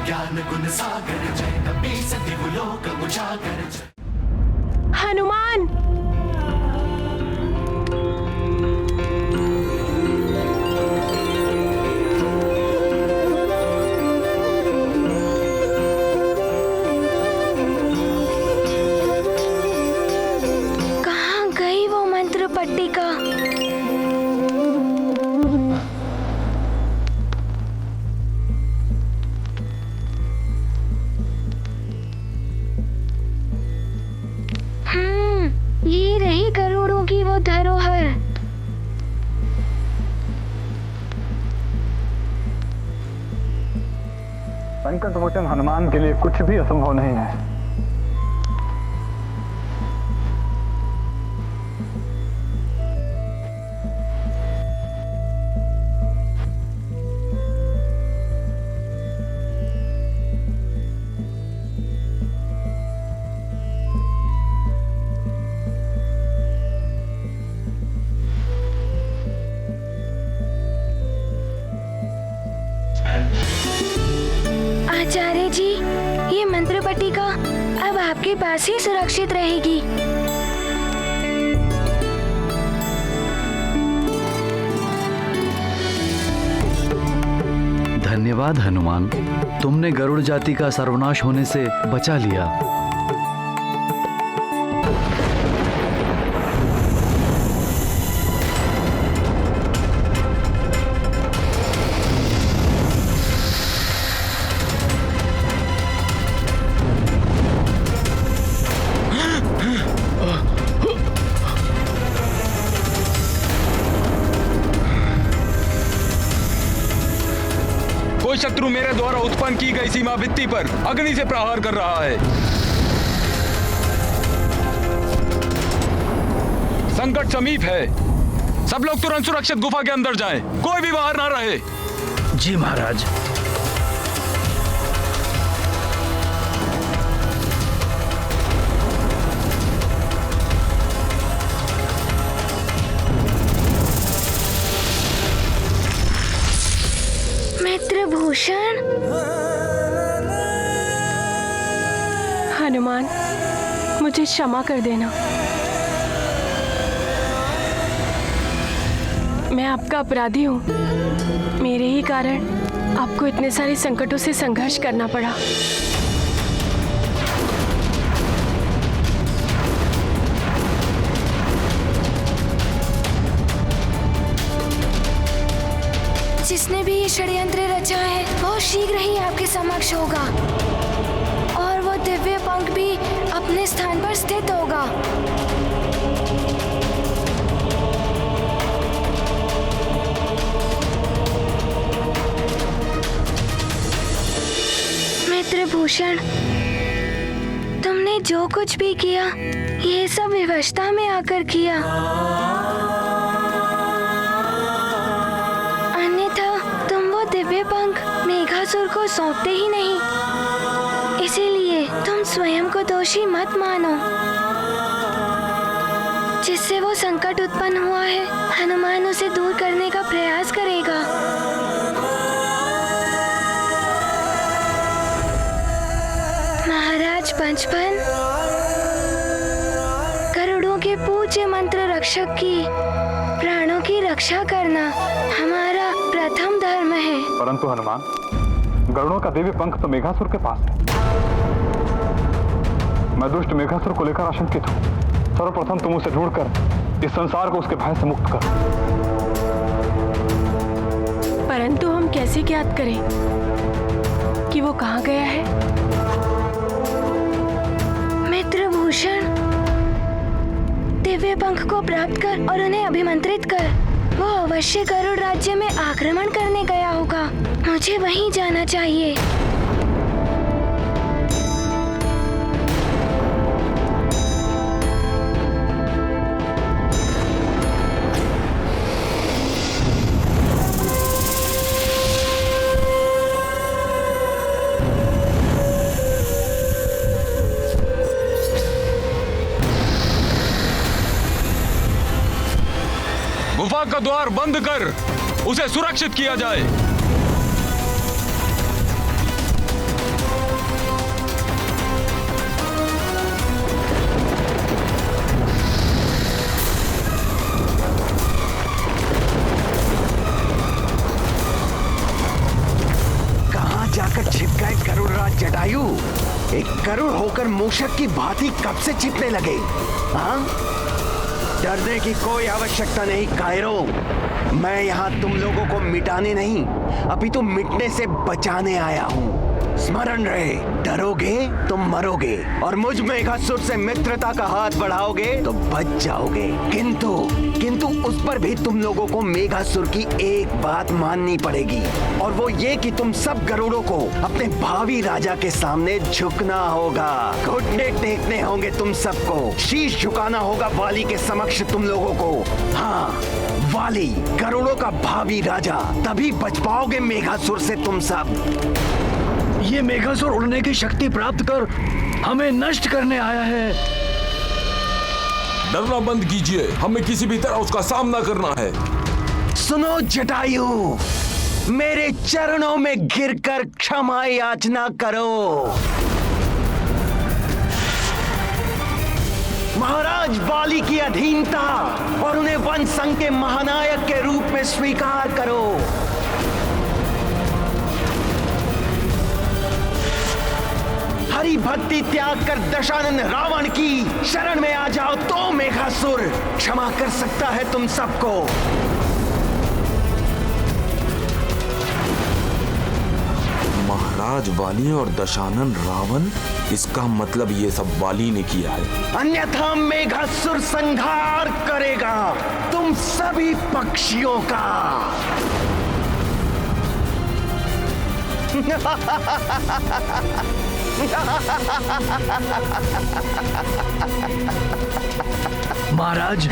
ज्ञान गुण सागर जय कपी सति लोक उजागर जय। हनुमान, कहाँ गई वो मंत्र पट्टिका? ये रही करोड़ों की वो धरोहर। संकट मोचन हनुमान के लिए कुछ भी असंभव नहीं है। आचार्य जी, ये मंत्र पट्टिका अब आपके पास ही सुरक्षित रहेगी। धन्यवाद हनुमान, तुमने गरुड़ जाति का सर्वनाश होने से बचा लिया। कोई शत्रु मेरे द्वारा उत्पन्न की गई सीमा भित्ति पर अग्नि से प्रहार कर रहा है। संकट समीप है, सब लोग तुरंत सुरक्षित गुफा के अंदर जाएं, कोई भी बाहर ना रहे। जी महाराज। मित्रभूषण, हनुमान, मुझे क्षमा कर देना। मैं आपका अपराधी हूँ। मेरे ही कारण आपको इतने सारे संकटों से संघर्ष करना पड़ा। जिसने भी ये षड्यंत्र रचा है वो शीघ्र ही आपके समक्ष होगा और वो दिव्य पंख भी अपने स्थान पर स्थित होगा। मित्रभूषण, तुमने जो कुछ भी किया ये सब विवशता में आकर किया। दिव्य पंख मेघासुर को सौंपते ही नहीं, इसीलिए तुम स्वयं को दोषी मत मानो। जिससे वो संकट उत्पन्न हुआ है, हनुमान उसे दूर करने का प्रयास करेगा। महाराज पंचफन, करोड़ों के पूज्य मंत्र रक्षक की प्राणों की रक्षा करना हमारा प्रथम धर्म है। परंतु हनुमान, गरुड़ों का दिव्य पंख तो मेघासुर के पास है। मैं दुष्ट मेघासुर को लेकर आशंकित हूँ। सर्वप्रथम तुम उसे ढूंढकर इस संसार को उसके भय से मुक्त करो। परंतु हम कैसे ज्ञात करें कि वो कहाँ गया है? मित्रभूषण, दिव्य पंख को प्राप्त कर और उन्हें अभिमंत्रित कर। वो अवश्य गरुड़ राज्य में आक्रमण करने गया होगा। मुझे वहीं जाना चाहिए। गुफा का द्वार बंद कर उसे सुरक्षित किया जाए। जाकर छिप गए गरुड़राज जटायु। एक गरुड़ होकर मूषक की भांति कब से छिपने लगे? हाँ, डरने की कोई आवश्यकता नहीं कायरो। मैं यहाँ तुम लोगों को मिटाने नहीं, अपितु मिटने से बचाने आया हूँ। स्मरण रहे, डरोगे तो मरोगे, और मुझ मेघासुर से मित्रता का हाथ बढ़ाओगे तो बच जाओगे। किंतु उस पर भी तुम लोगों को मेघासुर की एक बात माननी पड़ेगी, और वो ये कि तुम सब गरुड़ों को अपने भावी राजा के सामने झुकना होगा। घुटने टेकने होंगे तुम सबको, शीश झुकाना होगा वाली के समक्ष तुम लोगों को। हाँ, वाली गरुड़ों का भावी राजा, तभी बच पाओगे मेघासुर से तुम सब। ये मेघासुर उड़ने की शक्ति प्राप्त कर हमें नष्ट करने आया है। डरना बंद कीजिए, हमें किसी भी तरह उसका सामना करना है। सुनो जटायु, मेरे चरणों में गिरकर क्षमा याचना करो। महाराज वाली की अधीनता और उन्हें वन संघ के महानायक के रूप में स्वीकार करो। हरि भक्ति त्याग कर दशानन रावण की शरण में आ जाओ तो मेघासुर क्षमा कर सकता है तुम सबको। महाराज वाली और दशानन रावण, इसका मतलब ये सब वाली ने किया है। अन्यथा मेघासुर संहार करेगा तुम सभी पक्षियों का। महाराज,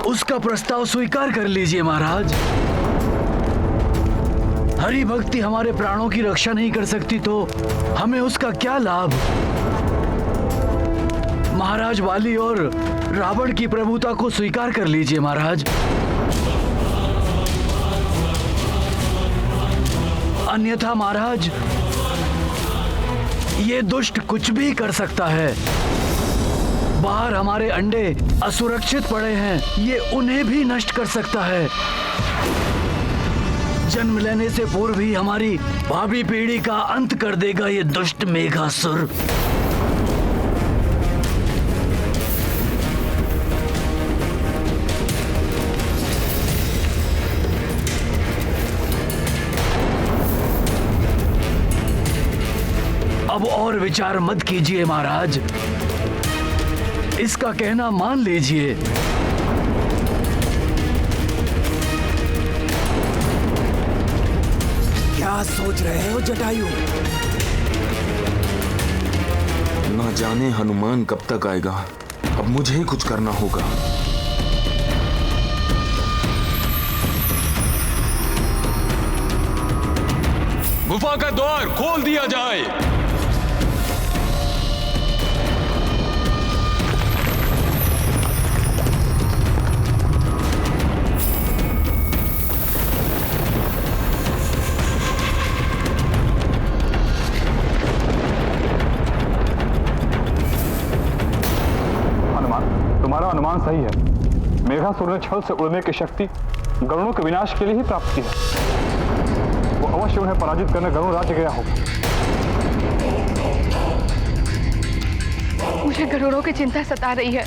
उसका प्रस्ताव स्वीकार कर लीजिए महाराज। हरि भक्ति हमारे प्राणों की रक्षा नहीं कर सकती तो हमें उसका क्या लाभ। महाराज वाली और रावण की प्रभुता को स्वीकार कर लीजिए महाराज। अन्यथा महाराज, ये दुष्ट कुछ भी कर सकता है। बाहर हमारे अंडे असुरक्षित पड़े हैं, ये उन्हें भी नष्ट कर सकता है। जन्म लेने से पूर्व ही हमारी भावी पीढ़ी का अंत कर देगा ये दुष्ट मेघासुर। अब और विचार मत कीजिए महाराज, इसका कहना मान लीजिए। क्या सोच रहे हो जटायु? ना जाने हनुमान कब तक आएगा, अब मुझे ही कुछ करना होगा। गुफा का द्वार खोल दिया जाए। तुम्हारा अनुमान सही है। मेघासुर ने छल से उड़ने की शक्ति गरुड़ों के विनाश के लिए ही प्राप्त की है। वो अवश्य उन्हें पराजित करने गरुड़ राज्य गया होगा। मुझे गरुड़ों की चिंता सता रही है।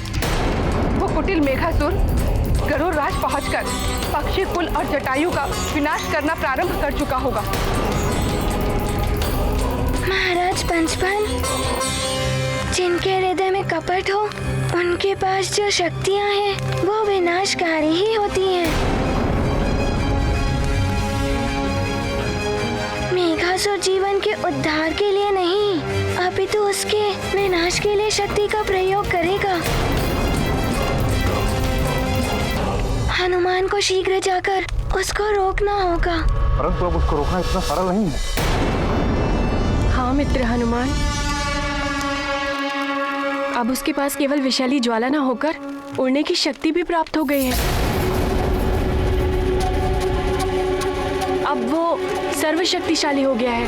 वो कुटिल मेघासुर गरुड़ राज पहुंचकर पक्षी कुल और जटायु का विनाश करना प्रारंभ कर चुका होगा। महाराज पंचपन, जिनके हृदय में कपट हो, उनके पास जो शक्तियां हैं वो विनाशकारी ही होती हैं। मेघासुर जीवन के उद्धार के लिए नहीं, अपितु उसके विनाश के लिए शक्ति का प्रयोग करेगा। हनुमान को शीघ्र जाकर उसको रोकना होगा। परंतु अब उसको रोकना इतना सरल नहीं है। हाँ मित्र हनुमान, अब उसके पास केवल विशाली ज्वाला न होकर उड़ने की शक्ति भी प्राप्त हो गई है। अब वो सर्वशक्तिशाली हो गया है।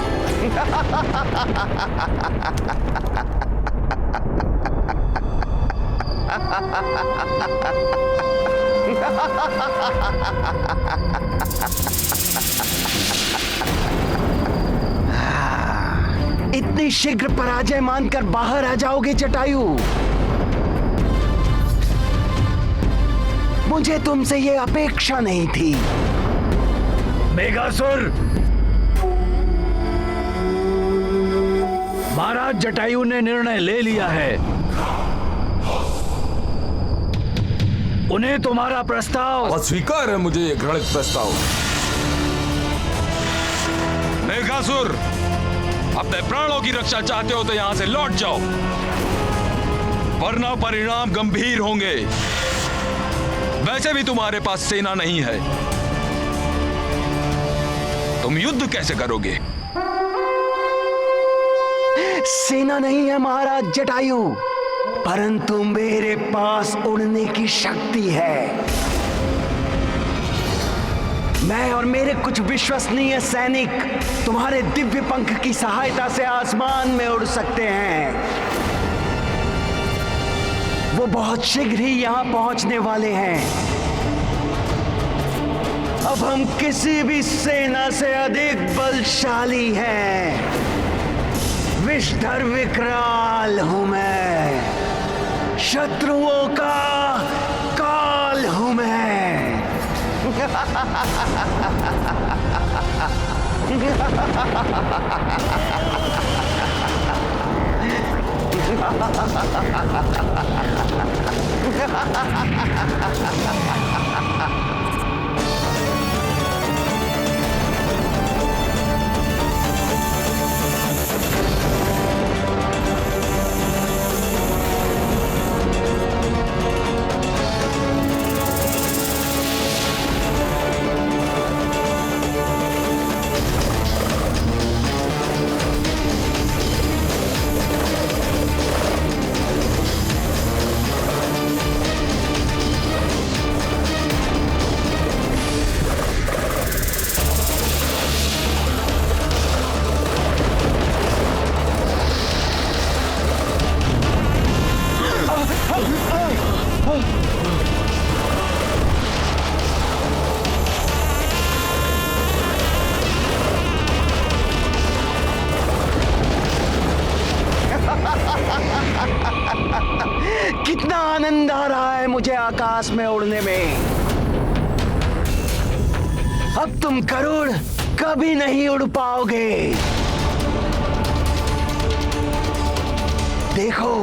इतनी शीघ्र पराजय मानकर बाहर आ जाओगे जटायु? मुझे तुमसे ये अपेक्षा नहीं थी। मेघासुर, महाराज जटायु ने निर्णय ले लिया है। उन्हें तुम्हारा प्रस्ताव अस्वीकार है मुझे ये घृणित प्रस्ताव। मेघासुर, अपने प्राणों की रक्षा चाहते हो तो यहां से लौट जाओ, वरना परिणाम गंभीर होंगे। वैसे भी तुम्हारे पास सेना नहीं है, तुम युद्ध कैसे करोगे? सेना नहीं है महाराज जटायु, परंतु मेरे पास उड़ने की शक्ति है। मैं और मेरे कुछ विश्वसनीय सैनिक तुम्हारे दिव्य पंख की सहायता से आसमान में उड़ सकते हैं। वो बहुत शीघ्र ही यहां पहुंचने वाले हैं। अब हम किसी भी सेना से अधिक बलशाली हैं। विषधर विकराल हूं मैं, शत्रुओं का काल हूं मैं। कितना आनंद आ रहा है मुझे आकाश में उड़ने में। अब तुम गरुड़ कभी नहीं उड़ पाओगे। देखो,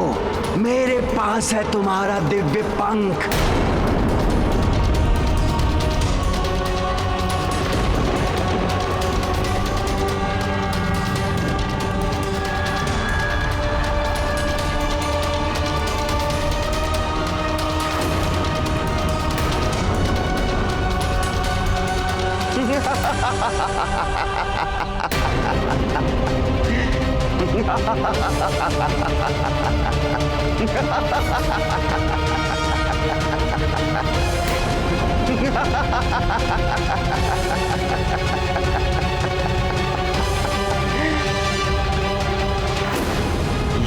मेरे पास है तुम्हारा दिव्य पंख।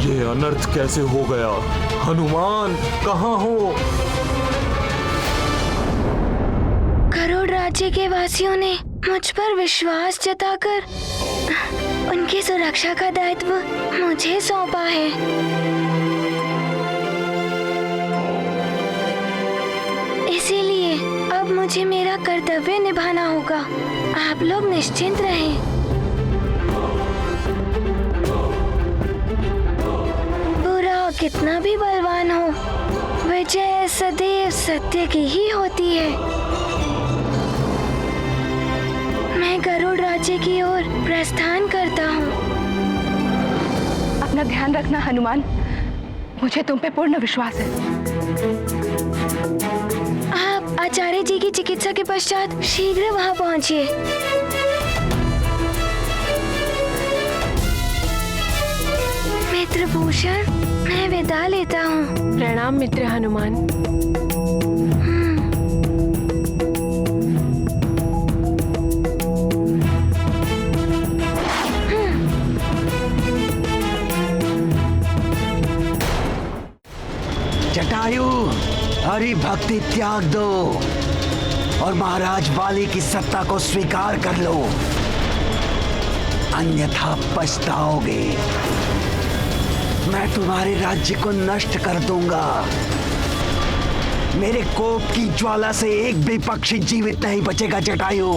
ये अनर्थ कैसे हो गया? हनुमान कहाँ हो? गरुड़ राज्य के वासियों ने मुझ पर विश्वास जताकर उनकी सुरक्षा का दायित्व मुझे सौंपा है। इसीलिए अब मुझे मेरा कर्तव्य निभाना होगा। आप लोग निश्चिंत रहें। बुरा कितना भी बलवान हो, विजय सदैव सत्य की ही होती है। मैं गरुड़ राज्य की ओर प्रस्थान करता हूँ। अपना ध्यान रखना हनुमान, मुझे तुम पे पूर्ण विश्वास है। आप आचार्य जी की चिकित्सा के पश्चात शीघ्र वहाँ पहुँचिए। मित्रभूषण, मैं विदा लेता हूँ। प्रणाम मित्र हनुमान। जटायु, हरि भक्ति त्याग दो और महाराज बाली की सत्ता को स्वीकार कर लो, अन्यथा पछताओगे। मैं तुम्हारे राज्य को नष्ट कर दूंगा। मेरे कोप की ज्वाला से एक भी पक्षी जीवित नहीं बचेगा जटायु।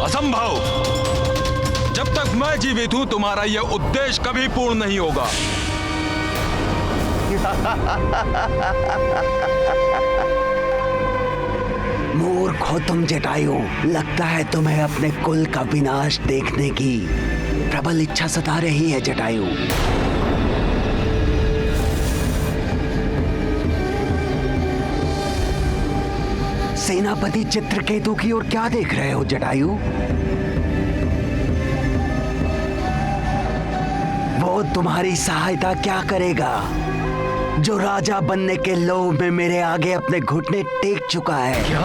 असंभव। जब तक मैं जीवित हूं तुम्हारा यह उद्देश्य कभी पूर्ण नहीं होगा। मूर्ख हो तुम जटायु। लगता है तुम्हें अपने कुल का विनाश देखने की प्रबल इच्छा सता रही है जटायु। सेनापति चित्रकेतु की ओर क्या देख रहे हो जटायु? वो तुम्हारी सहायता क्या करेगा जो राजा बनने के लोभ में मेरे आगे अपने घुटने टेक चुका है? क्या?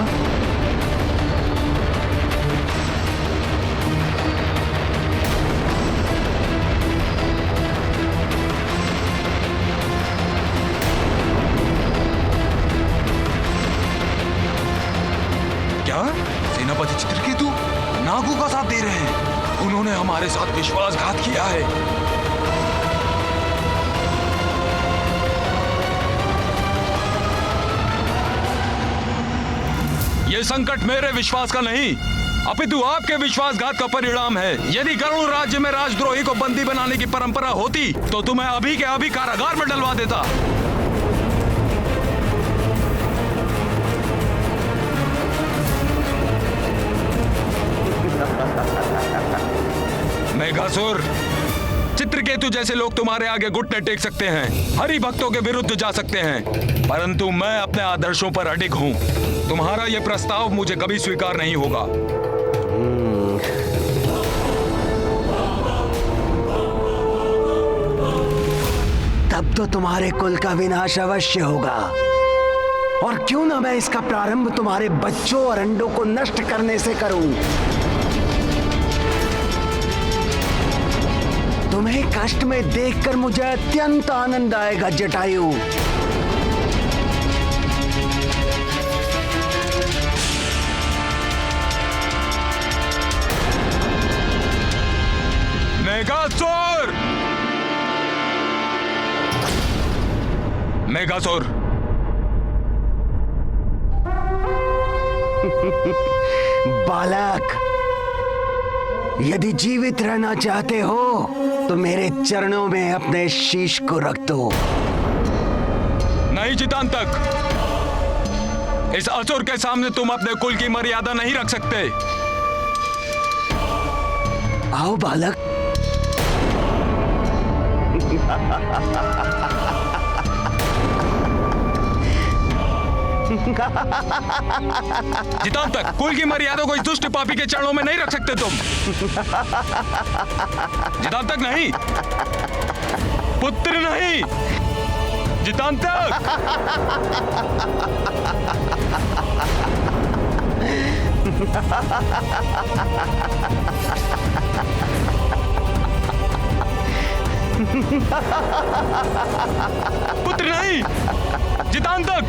क्या सेनापति चित्रकेतु नागू का साथ दे रहे हैं? उन्होंने हमारे साथ विश्वासघात किया है। ये संकट मेरे विश्वास का नहीं अपितु आपके विश्वासघात का परिणाम है। यदि गरुड़ राज्य में राजद्रोही को बंदी बनाने की परंपरा होती तो तुम्हें अभी के अभी कारागार में डलवा देता। मेघासुर, चित्रकेतु जैसे लोग तुम्हारे आगे घुटने टेक सकते हैं, हरि भक्तों के विरुद्ध जा सकते हैं, परंतु मैं अपने आदर्शों पर अडिग हूं। तुम्हारा यह प्रस्ताव मुझे कभी स्वीकार नहीं होगा। तब तो तुम्हारे कुल का विनाश अवश्य होगा। और क्यों ना मैं इसका प्रारंभ तुम्हारे बच्चों और अंडों को नष्ट करने से करूं। तुम्हें कष्ट में देखकर मुझे अत्यंत आनंद आएगा जटायु। मेघासुर! मेघासुर! बालक, यदि जीवित रहना चाहते हो तो मेरे चरणों में अपने शीश को रख दो। नहीं चितांतक, इस असुर के सामने तुम अपने कुल की मर्यादा नहीं रख सकते। आओ बालक। चितांतक, कुल की मर्यादा को इस दुष्ट पापी के चरणों में नहीं रख सकते तुम। चितांतक नहीं, पुत्र नहीं, चितांतक। पुत्र नहीं, चितांतक।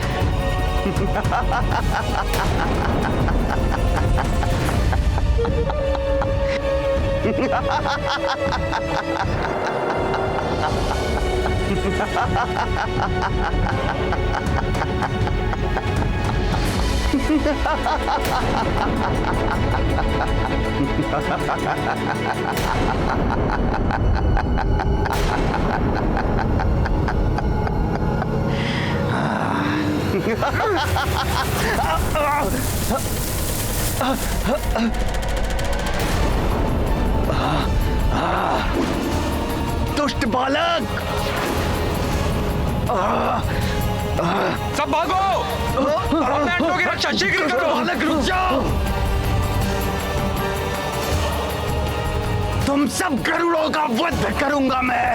दुष्ट बालक! सब भागो! अपने अंडों की रक्षा शीघ्र करो! बालक रुक जाओ! तुम सब गरुड़ों का वध करूंगा मैं।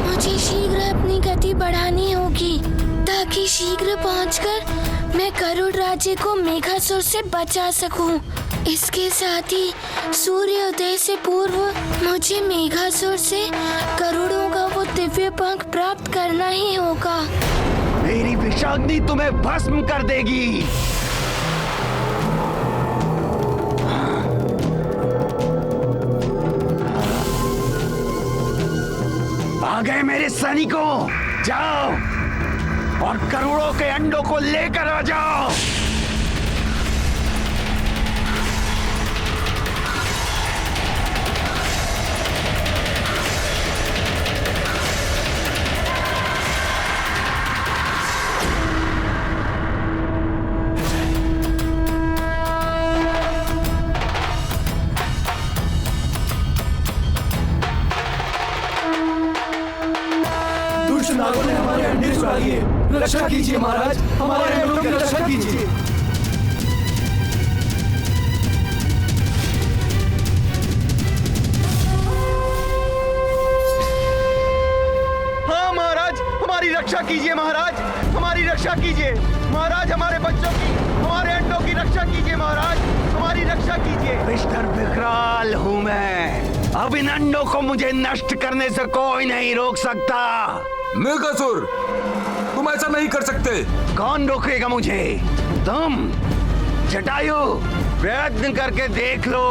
मुझे शीघ्र अपनी गति बढ़ानी होगी ताकि शीघ्र पहुंचकर मैं गरुड़ राज्य को मेघासुर से बचा सकूं। इसके साथ ही सूर्योदय से पूर्व मुझे मेघासुर से गरुड़ों का वो दिव्य पंख प्राप्त करना ही होगा। मेरी विषाग्नि तुम्हें भस्म कर देगी। मेरे सैनिकों, जाओ और करोड़ों के अंडों को लेकर आ जाओ। नागों ने हमारे अंडे चुरा लिए। रक्षा कीजिए महाराज, हमारे अंडों की रक्षा कीजिए। हाँ महाराज, हमारी रक्षा कीजिए महाराज, हमारी रक्षा कीजिए महाराज, हमारे बच्चों की, हमारे अंडों की रक्षा कीजिए महाराज, हमारी रक्षा कीजिए। मिस्टर विकराल हूँ मैं, अब इन अंडों को मुझे नष्ट करने से कोई नहीं रोक सकता। मेघासुर, तुम ऐसा नहीं कर सकते। कौन रोकेगा मुझे? तुम। जटायु, प्रयत्न करके देख लो।